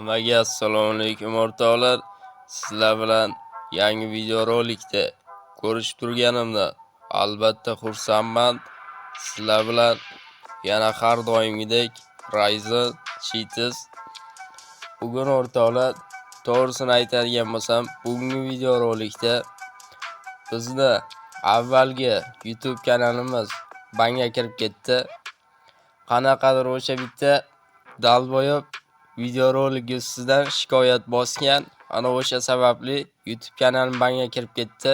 Hammaga assalomu alaykum o'rtoqlar. Sizlar bilan yangi video rolikda ko'rishib turganimda albatta xursandman. Sizlar bilan yana har doimgidek Ryzen Cheats. Bugun o'rtoqlar, to'g'risini aytadigan bo'lsam, bugungi video rolikda bizni avvalgi YouTube kanalimiz banga kirib ketdi. Qanaqadir o'sha bitta dalboyob videorolik ustidan shikoyat bosgan. Ana o'sha sababli YouTube kanalim banga kirib ketdi.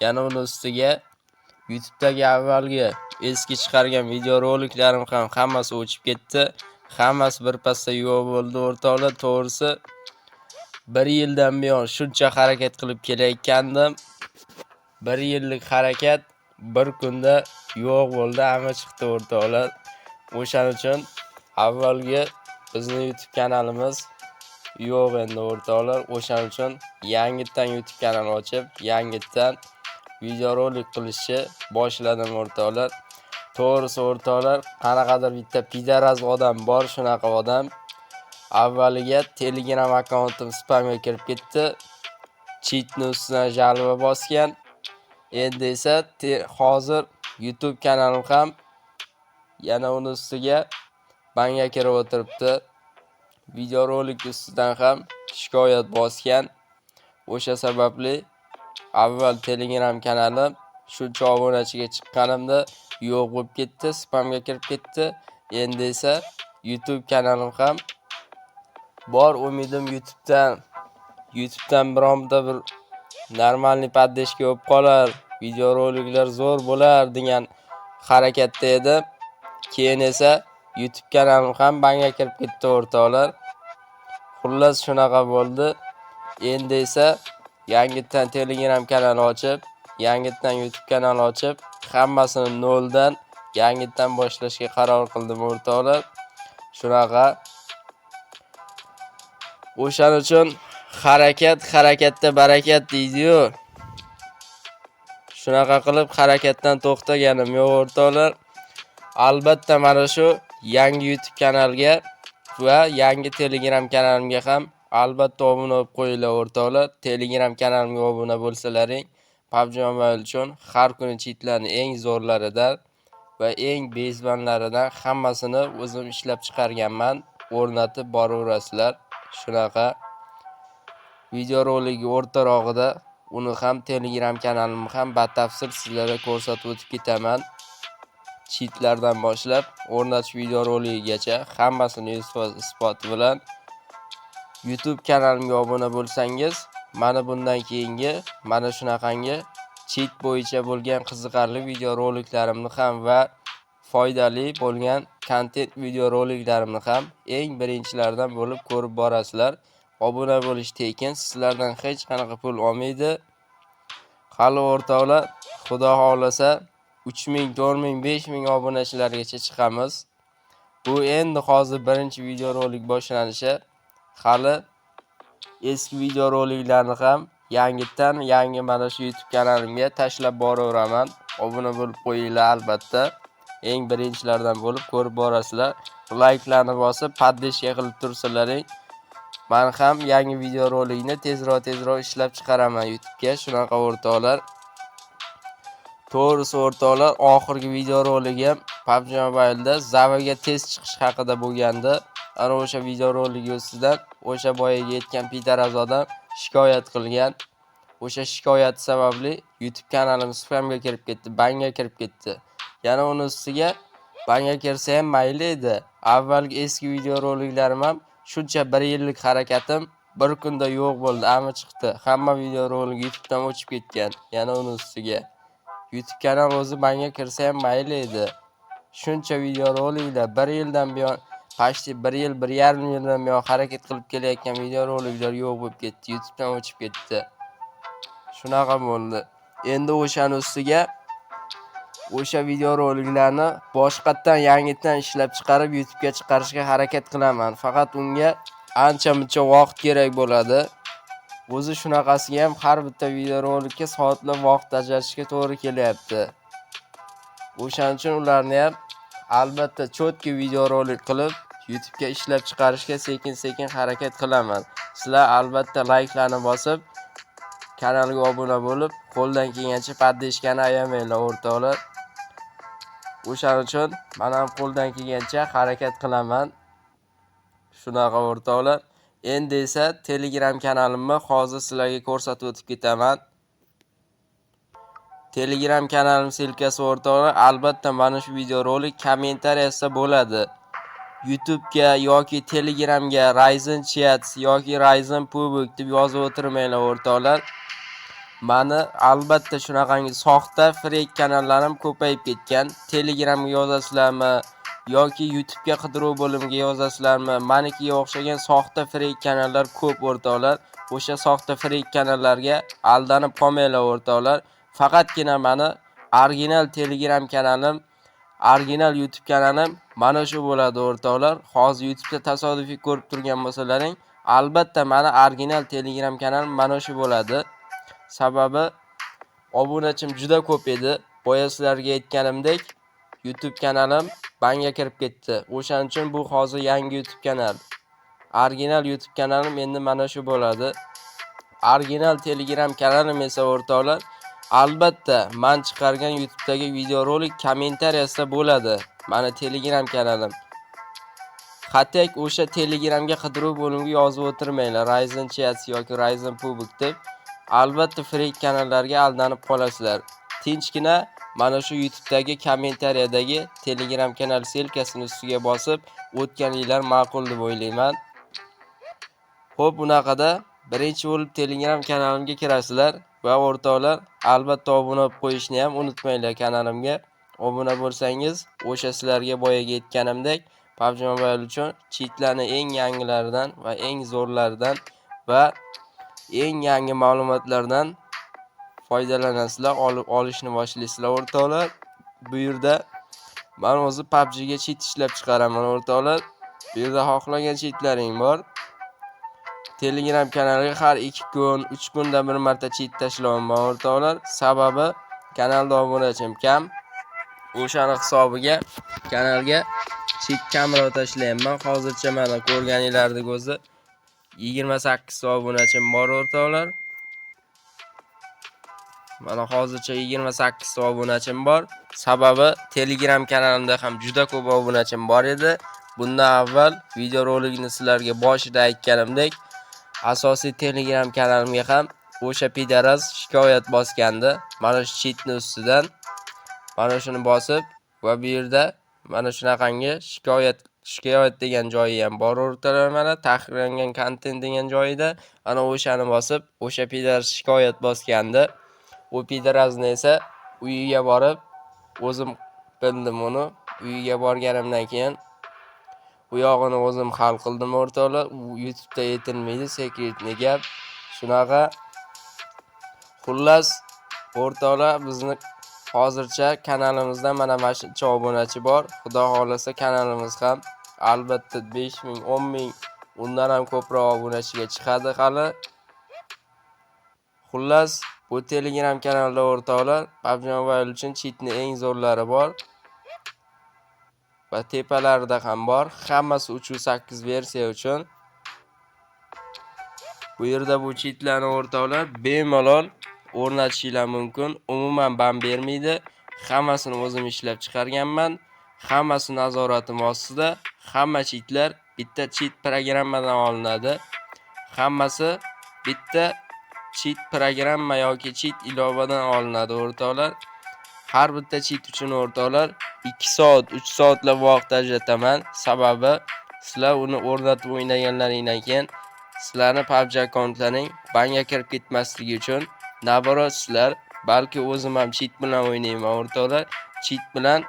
Yana uni ustiga YouTube'dagi avvalgi eski chiqargan videoroliklarim ham hammasi o'chib ketdi. Hammasi bir pasda yo'q bo'ldi o'rtoqlar. To'g'risi 1 yildan buyon shuncha harakat qilib kelayotgandim. 1 yillik harakat bir kunda yo'q bo'ldi, hamma chiqdi o'rtoqlar. O'shaning uchun avvalgi bizning YouTube kanalimiz yo'q endi o'rtoqlar. O'shaning uchun yangitdan YouTube kanal ochib, yangitdan videorolik qilishni boshladim o'rtoqlar. To'g'risi o'rtoqlar, qanaqadir bitta pidaraz odam bor, shunaqa odam. Avvaliga Telegram akkauntim spamga kirib ketdi. Cheatni ustidan jalba bosgan. Endi esa hozir YouTube kanalim ham yana uni ustiga banga kirib o'tiribdi. Videorolik ustidan ham shikoyat bosgan. O'sha sababli avval Telegram kanalim shuncha obunachiga chiqqanimda yo'q bo'lib ketdi, spamga kirib ketdi. Endi esa YouTube kanalim ham bor. Umidim YouTube'dan bironta bir normalniy poddeshka bo'lib qolar, videoroliklar zo'r bo'lar degan harakatda edi. Keyin esa YouTube kanalim ham banga kirib ketdi o'rtoqlar. Xullas shunaqa bo'ldi. Endi esa yangitdan Telegram kanal ochib, yangitdan YouTube kanal ochib, hammasini noldan yangitdan boshlashga qaror qildim o'rtoqlar. Shunaqa. O'shaning uchun harakatda barakat deydi-yu. Shunaqa qilib harakatdan to'xtaganim yo'q o'rtoqlar. Albatta mana shu yangi YouTube kanalga va yangi Telegram kanalimga ham albatta obuna bo'lib qo'yinglar o'rtoqlar. Telegram kanalimga obuna bo'lsalaring, PUBG Mobile uchun har kuni cheatlarning eng zo'rlaridan va eng bezbanlaridan hammasini o'zim ishlab chiqarganman. O'rnatib boraverasizlar. Shunaqa videorolik o'rtarog'ida uni ham Telegram kanalimni ham batafsil sizlarga ko'rsatib o'tib ketaman. Cheatlardan boshlab o'rnatish videoroligigacha hammasini isboti bilan YouTube kanalimga obuna bo'lsangiz, mana bundan keyingi mana shunaqangi cheat bo'yicha bo'lgan qiziqarli videoroliklarimni ham va foydali bo'lgan kontent videoroliklarimni ham eng birinchilardan bo'lib ko'rib borasizlar. Obuna bo'lish tekin, sizlardan hech qanaqa pul olmaydi. Hali o'rtoqlar, Xudo xolasa 3000, 4000, 5000 obunachilargacha chiqamiz. Bu endi hozir birinchi videorolik boshlanishi. Hali eski videoroliklarni ham yangitdan yangi mana shu YouTube kanalimga tashlab boraveraman. Obuna bo'lib qo'yinglar albatta. Eng birinchilardan bo'lib ko'rib borasizlar. Like'larni bosib, poddeshka qilib tursalaring. Men ham yangi videorolikni tezroq ishlab chiqaraman YouTube'ga. Shunaqa o'rtoqlar. To'g'risi o'rtoqlar, oxirgi videoroligim PUBG Mobile'da Zavaga test chiqish haqida bo'lgandi. Ana o'sha videorolik ustidan o'sha boyaga yetgan pidaraz odam shikoyat qilgan. O'sha shikoyat sababli YouTube kanalim spamga kirib ketdi, banga kirib ketdi. Yana uni ustiga banga kirsa ham mayli edi. Avvalgi eski videoroliklarim ham shuncha 1 yillik harakatim bir kunda yo'q bo'ldi, hamma chiqdi. Hamma videorolik YouTube'dan o'chib ketgan. Yana uni ustiga YouTube kanal o'zi banga kirsa ham mayli edi. Shuncha videoroliklar 1 yildan buyon, pashti 1 yil, 1,5 yildan buyon harakat qilib kelayotgan videoroliklar yo'q bo'lib ketdi, YouTube'dan o'chib ketdi. Shunaqa bo'ldi. Endi o'shaning ustiga o'sha videoroliklarni boshqatdan yangitdan ishlab chiqarib YouTube'ga chiqarishga harakat qilaman. Faqat unga ancha-muncha vaqt kerak bo'ladi. O'zi shunaqasiga ham har bitta videorolikka soatlab vaqt ajratishga to'g'ri kelyapti. O'shaning uchun ularni ham albatta chotki videorolik qilib YouTube'ga ishlab chiqarishga sekin-sekin harakat qilaman. Sizlar albatta like'larni bosib, kanalga obuna bo'lib, qo'ldan kelgancha paddeshkani ayamanglar o'rtoqlar. O'shaning uchun men ham qo'ldan kelgancha harakat qilaman. Shunaqa o'rtoqlar. Endi esa Telegram kanalimni hozir sizlarga ko'rsatib o'tib ketaman. Telegram kanalim silkasi o'rtoqlar, albatta mana shu videorolik kommentariyasida bo'ladi. YouTube'ga yoki Telegramga Ryzen Chat yoki Ryzen Pubik deb yozib o'tirmanglar o'rtoqlar. Mani albatta shunaqangi soxta fake kanallarim ko'payib ketgan. Telegramga yozasizlarmi yoki YouTube'ga qidiruv bo'limiga yozasizlarmi? Manikiga o'xshagan soxta fake kanallar ko'p o'rtoqlar. O'sha soxta fake kanallarga aldanib qolmanglar o'rtoqlar. Faqatgina mani original Telegram kanalim, original YouTube kanalim mana shu bo'ladi o'rtoqlar. Hozir YouTube'da tasodifiy ko'rib turgan bo'lsalaring, albatta mani original Telegram kanalim mana shu bo'ladi. Sababi obunachim juda ko'p edi. Boya sizlarga aytganimdek, YouTube kanalim banga kirib ketdi. O'shaning uchun bu hozir yangi YouTube kanal. Original YouTube kanalim endi mana shu bo'ladi. Original Telegram kanalim esa o'rtoqlar, albatta men chiqargan YouTube'dagi videorolik kommentariyasida bo'ladi. Mana Telegram kanalim. Xatek o'sha Telegramga qidiruv bo'limiga yozib o'tirmanglar. Ryzen Chat yoki Ryzen Pubik deb. Albatta fake kanallarga aldanib qolasizlar. Tinchgina mana shu YouTube'dagi kommentariyadagi Telegram kanal silkasini ustiga bosib o'tganinglar ma'qul deb o'ylayman. Xo'p, bunaqada birinchi bo'lib Telegram kanalimga kirasizlar va o'rtoqlar, albatta obuna bo'lib qo'yishni ham unutmanglar kanalimga. Obuna bo'lsangiz, o'sha sizlarga boyaga aytganimdek, PUBG Mobile uchun cheatlarning eng yangilaridan va eng zo'rlaridan va eng yangi ma'lumotlardan foydalanasizlar, olishni boshlaysizlar o'rtoqlar. Bu yerda men o'zi PUBG ga cheat ishlab chiqaraman o'rtoqlar. Bu yerda xohlagan cheatlaring bor. Telegram kanaliga har 2 kun, 3 kunda bir marta cheat tashlayman o'rtoqlar. Sababi kanalda obunachim kam. O'shaning hisobiga kanalga cheat kamroq tashlayman. Hozircha mana ko'rganinglardek o'zi 28 ta obunachim bor o'rtoqlar. Mana hozircha 28 ta obunachim bor. Sababi Telegram kanalimda ham juda ko'p obunachim bor edi. Bundan avval videorolikni sizlarga boshida aytganimdek, asosiy Telegram kanalimga ham o'sha pidaras shikoyat bosgandi. Mana shu cheatni ustidan mana shuni bosib va bu yerda mana shunaqangi shikoyat degan joyi ham bor o'rtoqlar. Mana tahrirlangan kontent degan joyida ana o'shani bosib, o'sha pidaras shikoyat bosgandi. U pidarasni esa uyiga borib o'zim bildim uni. Uyiga borganimdan keyin u yog'ini o'zim hal qildim o'rtoqlar. U YouTube'da aytilmaydi, sekretni gap. Shunaqa. Xullas o'rtoqlar, bizni hozircha kanalimizda mana shuncha obunachi bor. Xudo xolasa kanalimiz ham albatta 5000, 10000, undan ham ko'proq obunachiga chiqadi hali. Xullas, bu Telegram kanalda o'rtoqlar PUBG Mobile uchun cheatning eng zo'rlari bor. Va tepalarida ham bor. Hammasi 3.8 versiya uchun. Bu yerda bu cheatlarni o'rtoqlar bemalol o'rnatishingiz mumkin. Umuman ban bermaydi. Hammasini o'zim ishlab chiqarganman. Hammasi nazoratim ostida. Hamma cheatlar bitta cheat programmadan olinadi. Hammasi bitta cheat programma yoki cheat ilovadan olinadi o'rtoqlar. Har bitta cheat uchun o'rtoqlar 2 soat, 3 soatlab vaqt ajrataman. Sababi sizlar uni o'rnatib o'ynaganlaringdan keyin sizlarni PUBG akkauntlaring banga kirib ketmasligi uchun naborot sizlar, balki o'zim ham cheat bilan o'ynayman o'rtoqlar. Cheat bilan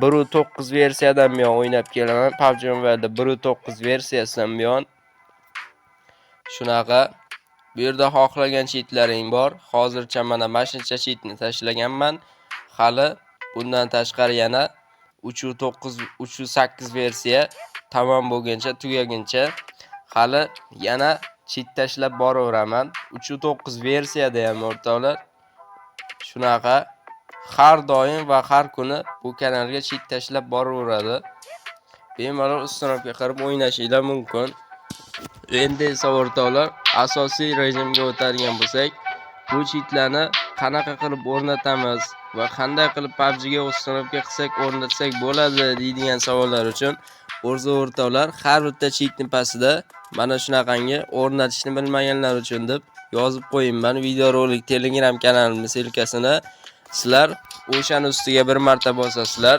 1.9 versiyadan buyon o'ynab kelaman. PUBG Mobile 1.9 versiyasidan buyon. Shunaqa. Bu yerda xohlagan cheatlaring bor. Hozircha mana shuncha cheatni tashlaganman. Hali bundan tashqari yana 3.9, 3.8 versiya tamom bo'lguncha, tugaguncha hali yana cheat tashlab boraveraman. 3.9 versiyada ham o'rtoqlar. Shunaqa har doim va har kuni bu kanalga cheat tashlab boraveradi. bemalol istinobga qarab o'ynashinglar mumkin. Endi esa o'rtoqlar, asosiy rejimga o'tadigan bo'lsak, bu cheatlarni qanaqa qilib o'rnatamiz va qanday qilib PUBG ga istinobga qilsak o'rnatsak bo'ladi deydigan savollar uchun o'rtoqlar, har bitta cheatning pastida mana shunaqangi o'rnatishni bilmaganlar uchun deb yozib qo'yinman videorolik Telegram kanalimning silkasini. Sizlar o'shani ustiga bir marta bosasizlar.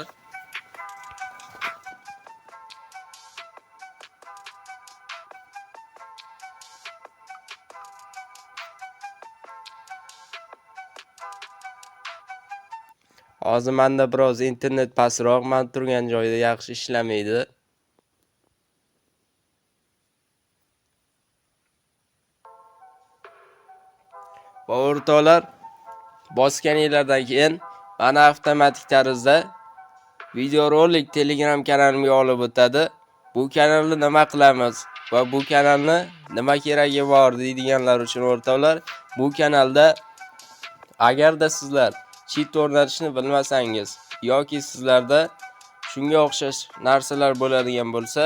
Hozir menda biroz internet pastroq, men turgan joyda yaxshi ishlamaydi. Va o'rtoqlar, bosganinglardan keyin mana avtomatik tarzda videorolik Telegram kanalimga olib o'tadi. Bu kanalni nima qilamiz va bu kanalni nima keragi bor deydiganlar uchun o'rtoqlar, bu kanalda agarda sizlar cheat o'rnatishni bilmasangiz yoki sizlarda shunga o'xshash narsalar bo'ladigan bo'lsa,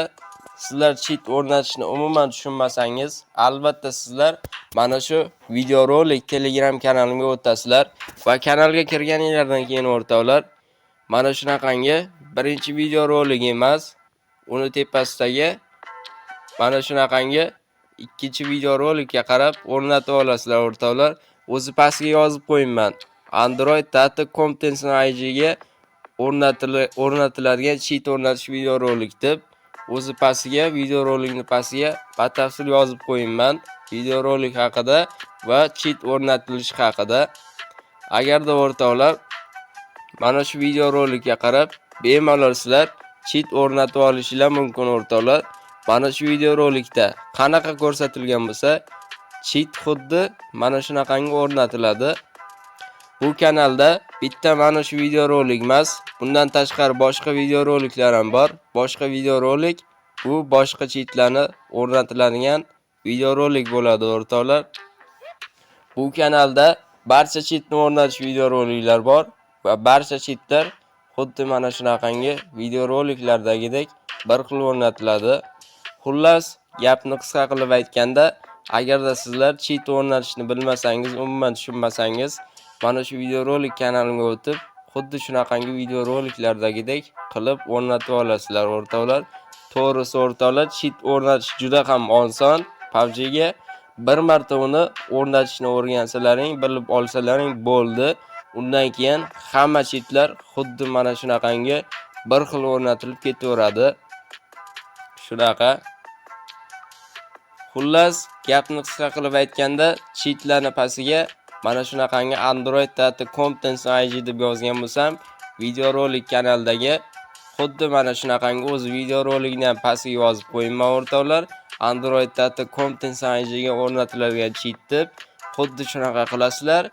sizlar cheat o'rnatishni umuman tushunmasangiz, albatta sizlar mana shu videorolik Telegram kanalimga o'tasizlar va kanalga kirganinglardan keyin o'rtoqlar, mana shunaqangi birinchi videorolik emas, uni tepasidagi mana shunaqangi ikkinchi videorolikka qarab o'rnatib olasizlar o'rtoqlar. O'zi pastiga yozib qo'yinman. Android Data Contents IG ga o'rnatiladigan cheat o'rnatish videorolik deb o'zi pastiga videorolikni pastiga batafsil yozib qo'yinman videorolik haqida va cheat o'rnatilishi haqida. Agarda o'rtoqlar mana shu videorolikka qarab bemalol sizlar cheat o'rnatib olishinglar mumkin o'rtoqlar. Mana shu videorolikda qanaqa ko'rsatilgan bo'lsa, cheat xuddi mana shunaqangi o'rnatiladi. Bu kanalda bitta mana shu videorolik emas, bundan tashqari boshqa videoroliklar ham bor. Boshqa videorolik bu boshqa cheatlarni o'rnatiladigan videorolik bo'ladi o'rtoqlar. Bu kanalda barcha cheatni o'rnatish videoroliklar bor va barcha cheatlar xuddi mana shunaqangi videoroliklardagidek bir xil o'rnatiladi. Xullas, gapni qisqa qilib aytganda, agarda sizlar cheat o'rnatishni bilmasangiz, umuman tushunmasangiz, mana shu videorolik kanalimga o'tib, xuddi shunaqangi videoroliklardagidek qilib o'rnatib olasizlar o'rtoqlar. To'g'risi o'rtoqlar, cheat o'rnatish juda ham oson. PUBG ga bir marta uni o'rnatishni o'rgansalaring, bilib olsalaring bo'ldi. Undan keyin hamma cheatlar xuddi mana shunaqangi bir xil o'rnatilib ketaveradi. Shunaqa. Xullas, gapni qisqa qilib aytganda, cheatlarning pastiga mana shunaqangi Android Data Contents IG deb yozgan bo'lsam, videorolik kanaldagi xuddi mana shunaqangi o'z videorolikni ham pastiga yozib qo'yinman o'rtoqlar. Android Data Contents IG ga o'rnatiladigan cheat deb xuddi shunaqa qilasizlar.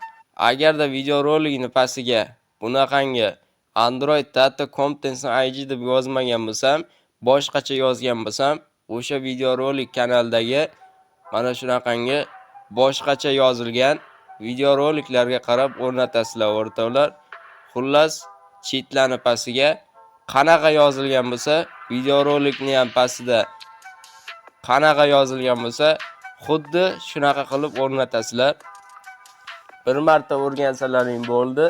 Agarda videorolikni pastiga bunaqangi Android Data Contents IG deb yozmagan bo'lsam, boshqacha yozgan bo'lsam, o'sha videorolik kanaldagi mana shunaqangi boshqacha yozilgan videoroliklarga qarab o'rnatasizlar o'rtoqlar. Xullas, cheatlarning pastiga qanaqa yozilgan bo'lsa, videorolikni ham pastida qanaqa yozilgan bo'lsa, xuddi shunaqa qilib o'rnatasizlar. Bir marta o'rgansalaring bo'ldi,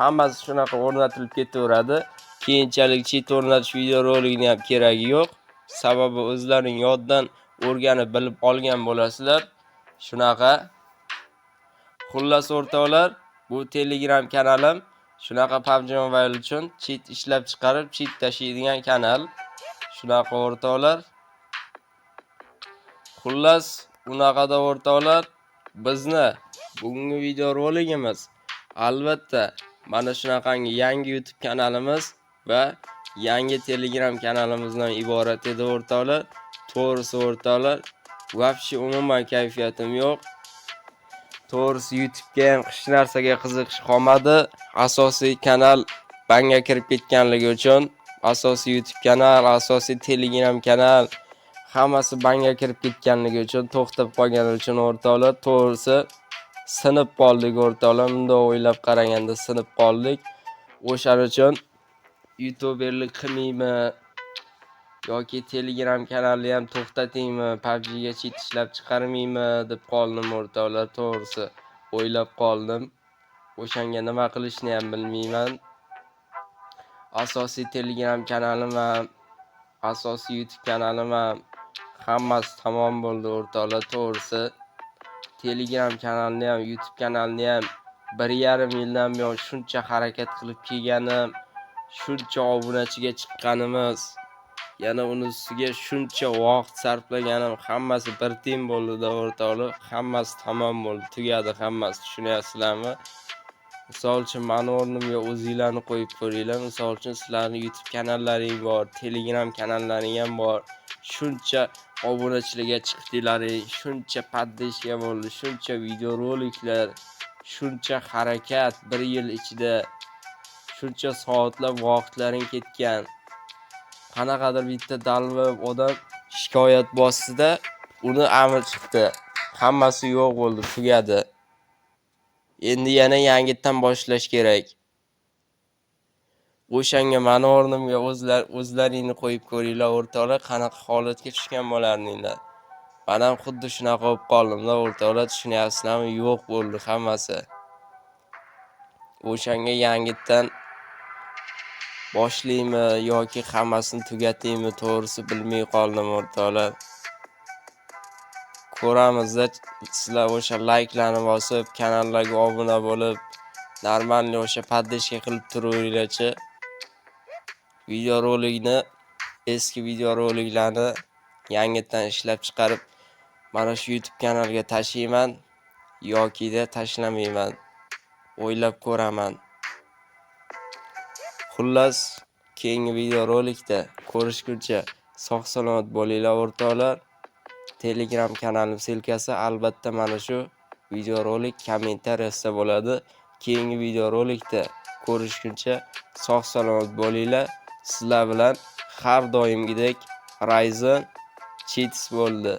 hammasi shunaqa o'rnatilib ketaveradi. Keyinchalik cheat o'rnatish videorolikni ham keragi yo'q. Sababi o'zlaring yoddan o'rganib bilib olgan bo'lasizlar. Shunaqa. Xullas o'rtoqlar, bu Telegram kanalim shunaqa PUBG Mobile uchun cheat ishlab chiqarib, cheat tashiydigan kanal. Shunaqa o'rtoqlar. Xullas, unaqada o'rtoqlar, bizni bugungi videorolikimiz albatta mana shunaqangi yangi YouTube kanalimiz va yangi Telegram kanalimizdan iborat edi o'rtoqlar. To'g'risi o'rtoqlar, vobshe umuman kayfiyatim yo'q. To'g'risi YouTube ga ham hech narsaga qiziqish qolmadi. Asosiy kanal banga kirib ketganligi uchun, asosiy YouTube kanal, asosiy Telegram kanal hammasi banga kirib ketganligi uchun to'xtab qolgani uchun o'rtoqlar, to'g'risi sinib qoldik o'rtoqlar. Bunday o'ylab qaraganda sinib qoldik. O'shaning uchun YouTuberlik qilmayman yoki Telegram kanalni ham to'xtatingmi, PUBG ga cheat ishlab chiqarmaymi deb qoldim o'rtoqlar, to'g'risi o'ylab qoldim. O'shanga nima qilishni ham bilmayman. Asosiy Telegram kanalim ham, asosiy YouTube kanalim ham hammasi tamom bo'ldi o'rtoqlar, to'g'risi. Telegram kanalni ham, YouTube kanalni ham 1,5 yildan buyon shuncha harakat qilib kelganim, shuncha obunachiga chiqqanimiz, yana uni ustiga shuncha vaqt sarflaganim hammasi bir tiyin bo'ldi-da o'rtoqlar. Hammasi tamom bo'ldi, tugadi hammasi, tushunyapsizlarmi? Misol uchun meni o'rnimga o'zinglarni qo'yib ko'ringlar. Misol uchun sizlarning YouTube kanallaring bor, Telegram kanallaring ham bor. Shuncha obunachilarga chiqdilaring, shuncha poddeshka bo'ldi, shuncha videoroliklar, shuncha harakat 1 yil ichida, shuncha soatlab vaqtlaring ketgan. Qanaqadir bitta dalva odam shikoyat bosdi-da, uni amr chiqdi. Hammasi yo'q bo'ldi, tugadi. Endi yana yangitdan boshlash kerak. O'shanga meni o'rnimga o'zlaringni qo'yib ko'ringlar o'rtoqlar, qanaqa holatga tushgan bo'lardinglar. Men ham xuddi shunaqa bo'lib qoldim-da o'rtoqlar, tushunyapsizlarmi? Yo'q bo'ldi hammasi. O'shanga yangitdan boshlaymi yoki hammasini tugataymi, to'g'risi bilmay qoldim o'rtoqlar. Ko'ramiz-da, sizlar o'sha layklarni bosib, kanallarga obuna bo'lib, normalniy o'sha poddeshka qilib turaveringlar-chi. Videorolikni, eski videoroliklarni yangitdan ishlab chiqarib mana shu YouTube kanalga tashlayman yoki-da tashlamayman. O'ylab ko'raman. Xullas, keyingi videorolikda ko'rishguncha sog'-salomat bo'linglar o'rtoqlar. Telegram kanalim silkasi albatta mana shu videorolik kommentariyasida bo'ladi. Keyingi videorolikda ko'rishguncha sog'-salomat bo'linglar. Sizlar bilan har doimgidek Ryzen Cheats bo'ldi.